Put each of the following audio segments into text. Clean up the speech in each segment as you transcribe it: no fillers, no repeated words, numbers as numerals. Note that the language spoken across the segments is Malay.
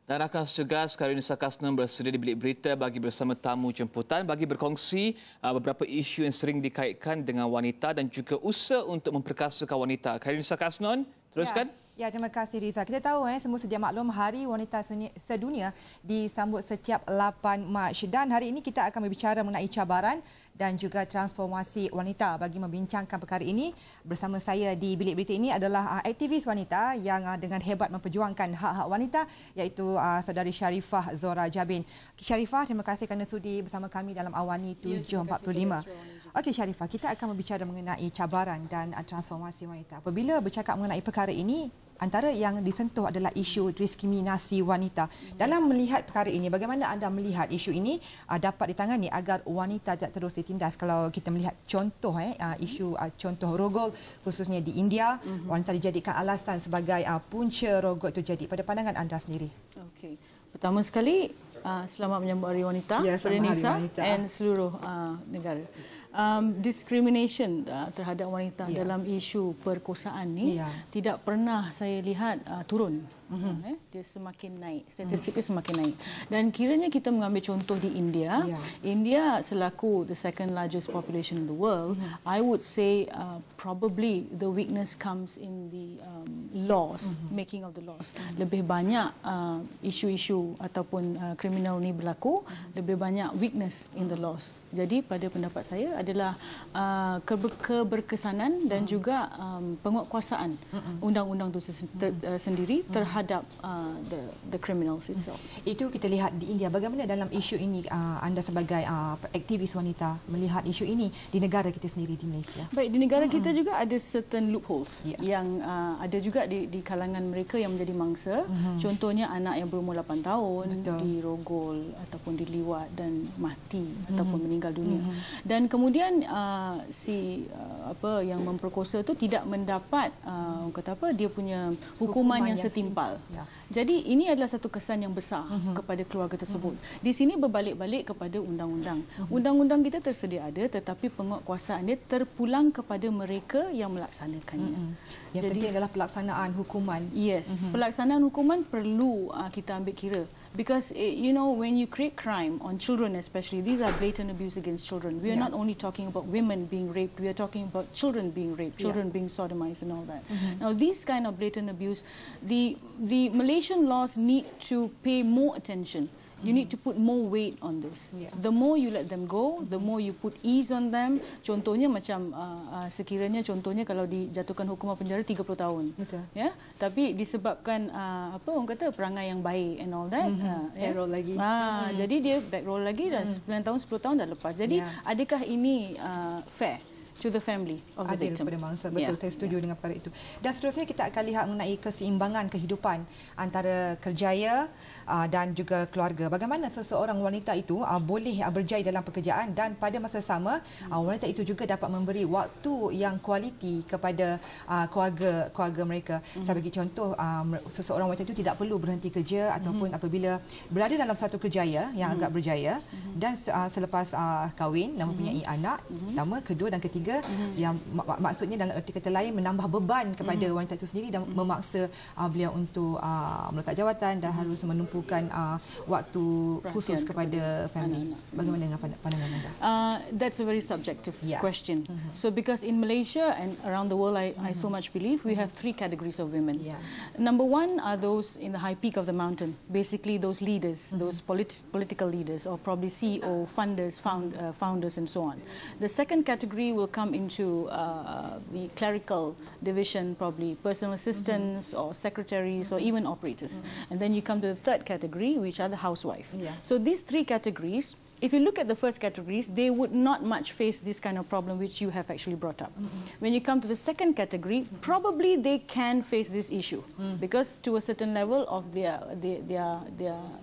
Dan Rakan setugas Khairunnisa Kasnoon bersedia di bilik berita bagi bersama tamu jemputan bagi berkongsi beberapa isu yang sering dikaitkan dengan wanita dan juga usaha untuk memperkasakan wanita. Khairunnisa Kasnoon, teruskan. Ya, terima kasih Riza. Kita tahu semua sedia maklum Hari Wanita Sedunia disambut setiap 8 Mac dan hari ini kita akan berbicara mengenai cabaran dan juga transformasi wanita. Bagi membincangkan perkara ini bersama saya di bilik berita ini adalah aktivis wanita yang dengan hebat memperjuangkan hak-hak wanita, iaitu saudari Sharifah Zora Jabin. Sharifah, terima kasih kerana sudi bersama kami dalam Awani 745. Okey Sharifah, kita akan berbicara mengenai cabaran dan transformasi wanita. Apabila bercakap mengenai perkara ini, antara yang disentuh adalah isu diskriminasi wanita. Dalam melihat perkara ini, bagaimana anda melihat isu ini dapat ditangani agar wanita tidak terus ditindas? Kalau kita melihat contoh isu contoh rogol khususnya di India, wanita dijadikan alasan sebagai punca rogol itu jadi. Pada pandangan anda sendiri. Okey. Pertama sekali, selamat menyambut Hari Wanita, Khairunnisa dan seluruh negara. Discrimination terhadap wanita dalam isu perkosaan ni tidak pernah saya lihat turun. Dia semakin naik, statistiknya semakin naik. Dan kiranya kita mengambil contoh di India, India selaku the second largest population in the world, I would say probably the weakness comes in the laws, making of the laws. Lebih banyak isu-isu ataupun kriminal ni berlaku, lebih banyak weakness in the laws. Jadi pada pendapat saya adalah keberkesanan dan juga penguatkuasaan undang-undang itu sendiri terhadap the criminals itself. Itu kita lihat di India. Bagaimana dalam isu ini anda sebagai aktivis wanita melihat isu ini di negara kita sendiri di Malaysia? Baik, di negara kita juga ada certain loopholes yang ada juga di kalangan mereka yang menjadi mangsa. Contohnya anak yang berumur 8 tahun dirogol ataupun diliwat dan mati ataupun meninggal dunia. Dan kemudian yang memperkosa itu tidak mendapat dia punya hukuman yang setimpal. Jadi ini adalah satu kesan yang besar kepada keluarga tersebut. Di sini berbalik-balik kepada undang-undang. Undang-undang kita tersedia ada, tetapi penguatkuasaan dia terpulang kepada mereka yang melaksanakannya. Yang penting adalah pelaksanaan hukuman. Yes, pelaksanaan hukuman perlu kita ambil kira. Because, you know, when you create crime on children especially, these are blatant abuse against children. We are not only talking about women being raped, we are talking about children being raped, children being sodomized and all that. Now, these kind of blatant abuse, the Malaysian laws need to pay more attention. You need to put more weight on this. The more you let them go, the more you put ease on them. Contohnya macam sekiranya contohnya kalau dijatuhkan hukuman penjara 30 tahun. Ya, tapi disebabkan orang kata perangai yang baik and all that. Backroll lagi. Jadi dia backroll lagi dan 9 tahun 10 tahun dah lepas. Jadi adakah ini fair to the family of the victim? Adil kepada mangsa. Betul, saya setuju dengan perkara itu. Dan seterusnya kita akan lihat mengenai keseimbangan kehidupan antara kerjaya dan juga keluarga. Bagaimana seseorang wanita itu boleh berjaya dalam pekerjaan dan pada masa sama wanita itu juga dapat memberi waktu yang kualiti kepada keluarga mereka. Saya bagi contoh, seseorang wanita itu tidak perlu berhenti kerja ataupun apabila berada dalam satu kerjaya yang agak berjaya dan selepas kahwin dan mempunyai anak, pertama, kedua dan ketiga, yang maksudnya dalam erti kata lain menambah beban kepada wanita itu sendiri dan memaksa beliau untuk meletak jawatan dan harus menumpukan waktu khusus kepada family. Bagaimana dengan pandangan anda? That's a very subjective question. So because in Malaysia and around the world, I so much believe we have 3 categories of women. Number 1 are those in the high peak of the mountain, basically those leaders, those political leaders or probably CEO, funders, founders and so on. The second category will come into the clerical division, probably personal assistants or secretaries or even operators. And then you come to the third category, which are the housewife. So these 3 categories, if you look at the first categories, they would not much face this kind of problem which you have actually brought up. When you come to the second category, probably they can face this issue because to a certain level of their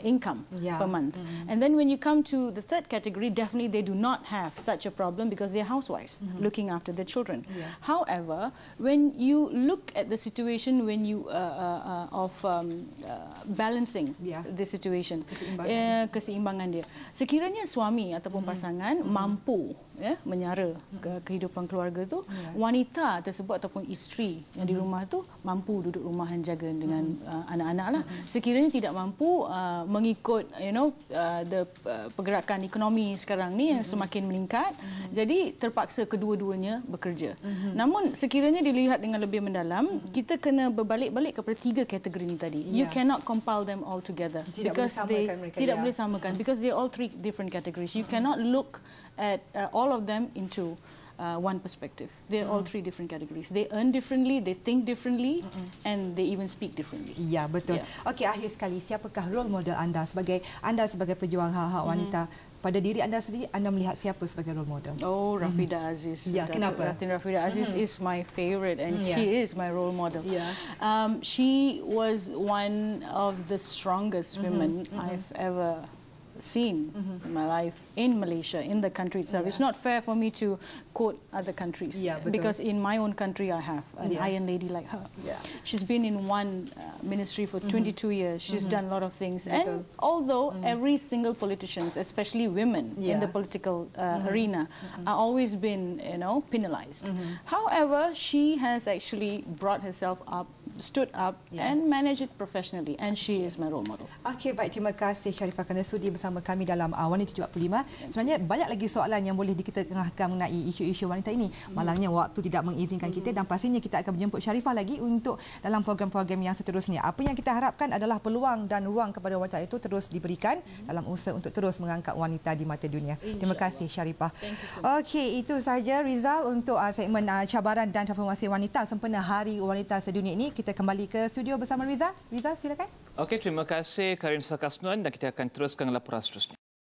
income per month. And then when you come to the third category, definitely they do not have such a problem because they're housewives looking after their children. However, when you look at the situation when you balancing the situation, keseimbangan dia, sekiranya suami ataupun pasangan mampu menyara kehidupan keluarga tu, wanita tersebut ataupun isteri yang di rumah tu mampu duduk rumah dan jaga dengan anak-anak lah. Sekiranya tidak mampu mengikut pergerakan ekonomi sekarang ni yang semakin meningkat, jadi terpaksa kedua-duanya bekerja. Namun sekiranya dilihat dengan lebih mendalam, kita kena berbalik-balik kepada 3 kategori ni tadi. You cannot compile them all together because they tidak boleh samakan because they are all 3 different categories. You cannot look at all of them into one perspective. They are all 3 different categories. They earn differently, they think differently, and they even speak differently. Ya, betul. Okey, akhir sekali, siapakah role model anda sebagai pejuang hak-hak wanita? Pada diri anda sendiri, anda melihat siapa sebagai role model? Oh, Rafidah Aziz. Ya, kenapa? Datin Rafidah Aziz is my favorite and she is my role model. She was one of the strongest women I've ever seen in my life in Malaysia, in the country itself. It's not fair for me to quote other countries because in my own country I have an iron lady like her. She's been in one ministry for 22 years. She's done a lot of things. And although every single politicians, especially women in the political arena, are always been, penalized. However, she has actually brought herself up, stood up and managed it professionally, and she is my role model. Okey, baik, terima kasih Sharifah kerana sudi bersama kami dalam Wanita 75. Sebenarnya banyak lagi soalan yang boleh kita tengahkan mengenai isu-isu wanita ini. Malangnya waktu tidak mengizinkan kita dan pastinya kita akan menjemput Sharifah lagi untuk dalam program-program yang seterusnya. Apa yang kita harapkan adalah peluang dan ruang kepada wanita itu terus diberikan dalam usaha untuk terus mengangkat wanita di mata dunia. Terima kasih Sharifah. Okey, itu sahaja Rizal untuk segmen cabaran dan transformasi wanita sempena Hari Wanita Sedunia ini. Kita kembali ke studio bersama Rizal. Rizal, silakan. Okey, terima kasih Khairunnisa Kasnoon dan kita akan teruskan laporan seterusnya.